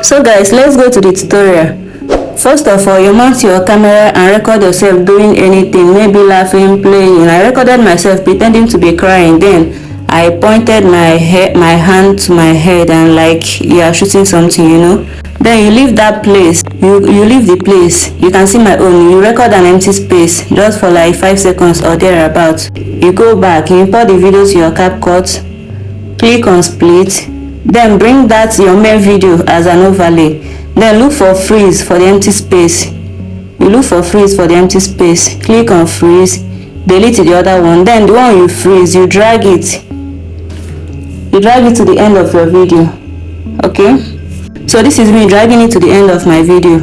So guys, let's go to the tutorial. First of all, you mount your camera and record yourself doing anything, maybe laughing, playing. I recorded myself pretending to be crying, then I pointed my hand to my head and like you are shooting something, you know. Then you leave that place, you leave the place. You can see my own. You record an empty space just for like 5 seconds or thereabouts. You go back, you import the video to your Capcut, click on split, then bring that your main video as an overlay. Then look for freeze for the empty space. You look for freeze for the empty space, click on freeze, delete the other one. Then the one you freeze, you drag it to the end of your video. Okay, so this is me dragging it to the end of my video.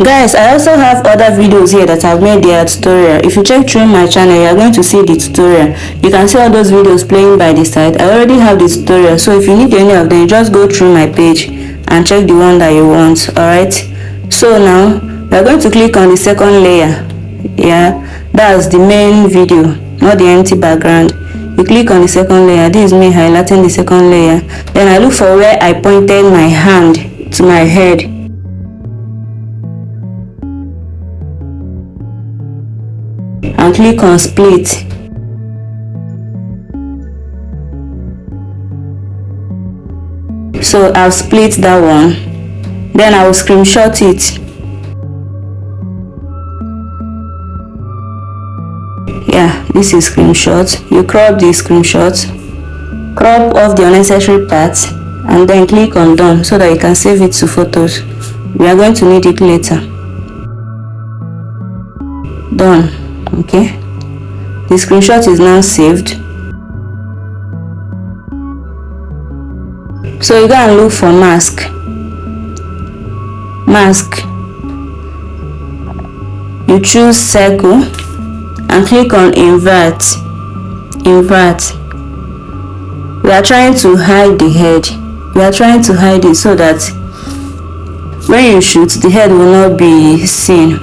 Guys, I also have other videos here that I've made their tutorial. If you check through my channel, you are going to see the tutorial. You can see all those videos playing by the side. I already have the tutorial, so if you need any of them, just go through my page and check the one that you want. Alright, so now we are going to click on the second layer. Yeah, that's the main video, not the empty background. You click on the second layer. This is me highlighting the second layer. Then I look for where I pointed my hand to my head. And click on split. So I'll split that one. Then I will screenshot it. Yeah, this is screenshot. You crop the screenshot, crop off the unnecessary parts, and then click on done so that you can save it to photos. We are going to need it later. Done. Okay, the screenshot is now saved. So you go and look for mask. You choose circle and click on invert. We are trying to hide the head. We are trying to hide it so that when you shoot, the head will not be seen.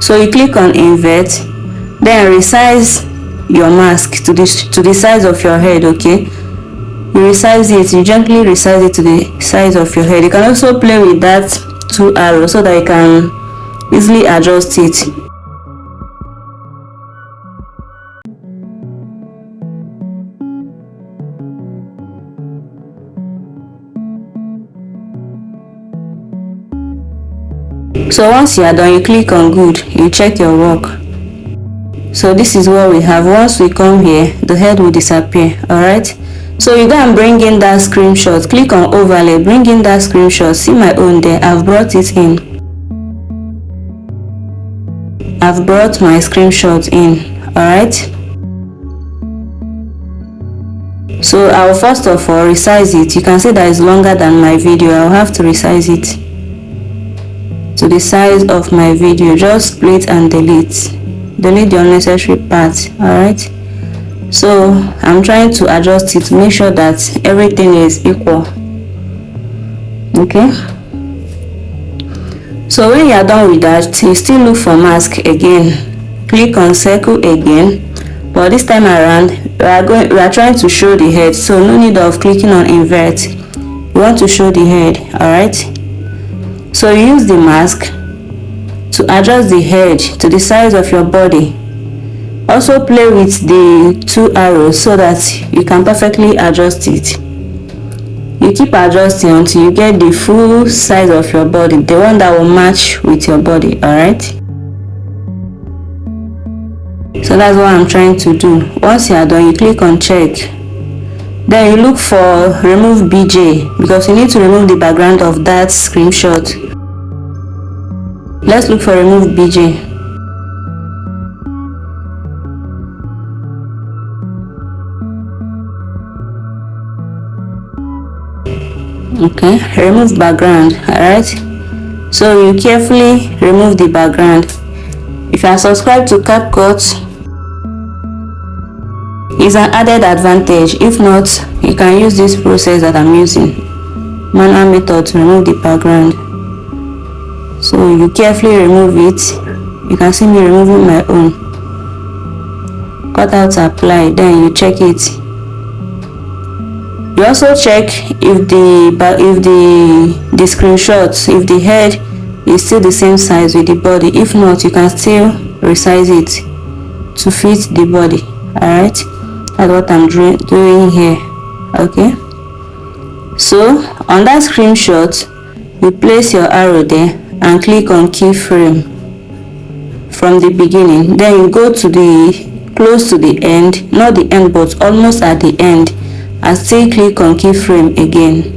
So you click on invert, then resize your mask to the size of your head. Okay, you resize it, you gently resize it to the size of your head. You can also play with that 2 arrows so that you can easily adjust it. So once you are done, you click on good, you check your work. So this is what we have. Once we come here, the head will disappear. Alright, so you go and bring in that screenshot, click on overlay, bring in that screenshot. See my own there, I've brought it in. I've brought my screenshot in. Alright, so I'll first of all resize it. You can see that it's longer than my video. I'll have to resize it to the size of my video. Just split and delete the unnecessary parts. Alright, so I'm trying to adjust it to make sure that everything is equal. Okay, so when you are done with that, you still look for mask again, click on circle again, but this time around we are trying to show the head, so no need of clicking on invert. You want to show the head. Alright, so you use the mask to adjust the head to the size of your body. Also play with the 2 arrows so that you can perfectly adjust it. You keep adjusting until you get the full size of your body, the one that will match with your body. Alright, so that's what I'm trying to do. Once you are done, you click on check. Then you look for remove BJ because you need to remove the background of that screenshot. Let's look for remove BJ. Okay, remove background. Alright, so you carefully remove the background. If you are subscribed to Capcut, it's an added advantage. If not, you can use this process that I'm using, manual method, to remove the background. So you carefully remove it. You can see me removing my own. Cut out, apply, then you check it. You also check if the screenshots, if the head is still the same size with the body. If not, you can still resize it to fit the body. Alright, that's what I'm doing here. Okay, so on that screenshot, you place your arrow there and click on keyframe from the beginning. Then you go to the close to the end, not the end but almost at the end, and still click on keyframe again.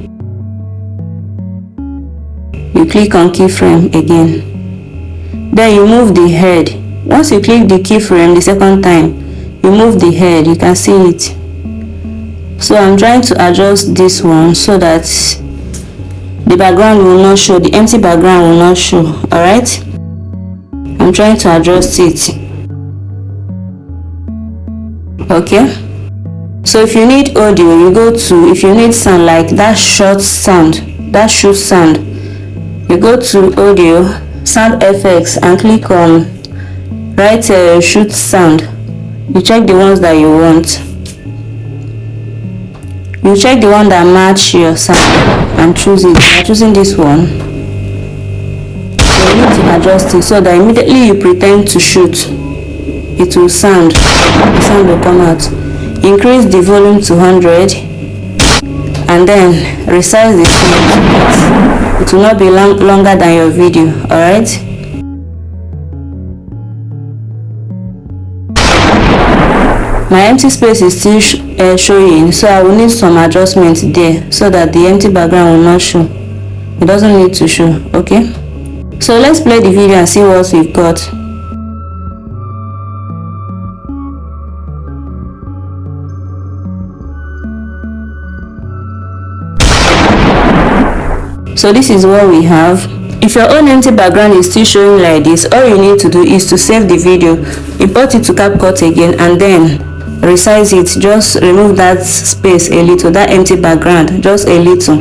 You click on keyframe again. Then you move the head. Once you click the keyframe the second time, you move the head. You can see it. So I'm trying to adjust this one so that the background will not show, the empty background will not show. Alright, I'm trying to adjust it. Okay, so if you need audio, you go to, if you need sound like that short sound, that shoot sound, you go to audio, sound effects, and click on right shoot sound. You check the ones that you want. You check the one that match your sound and choose it. I'm choosing this one. So you need to adjust it so that immediately you pretend to shoot, it will sound. The sound will come out. Increase the volume to 100 and then resize the sound. It will not be longer than your video. Alright. My empty space is still showing, so I will need some adjustments there so that the empty background will not show. It doesn't need to show. Okay, so let's play the video and see what we've got. So this is what we have. If your own empty background is still showing like this, all you need to do is to save the video, import it to Capcut again, and then resize it. Just remove that space a little, that empty background, just a little,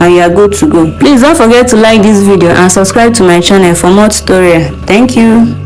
and you are good to go. Please don't forget to like this video and subscribe to my channel for more tutorial. Thank you.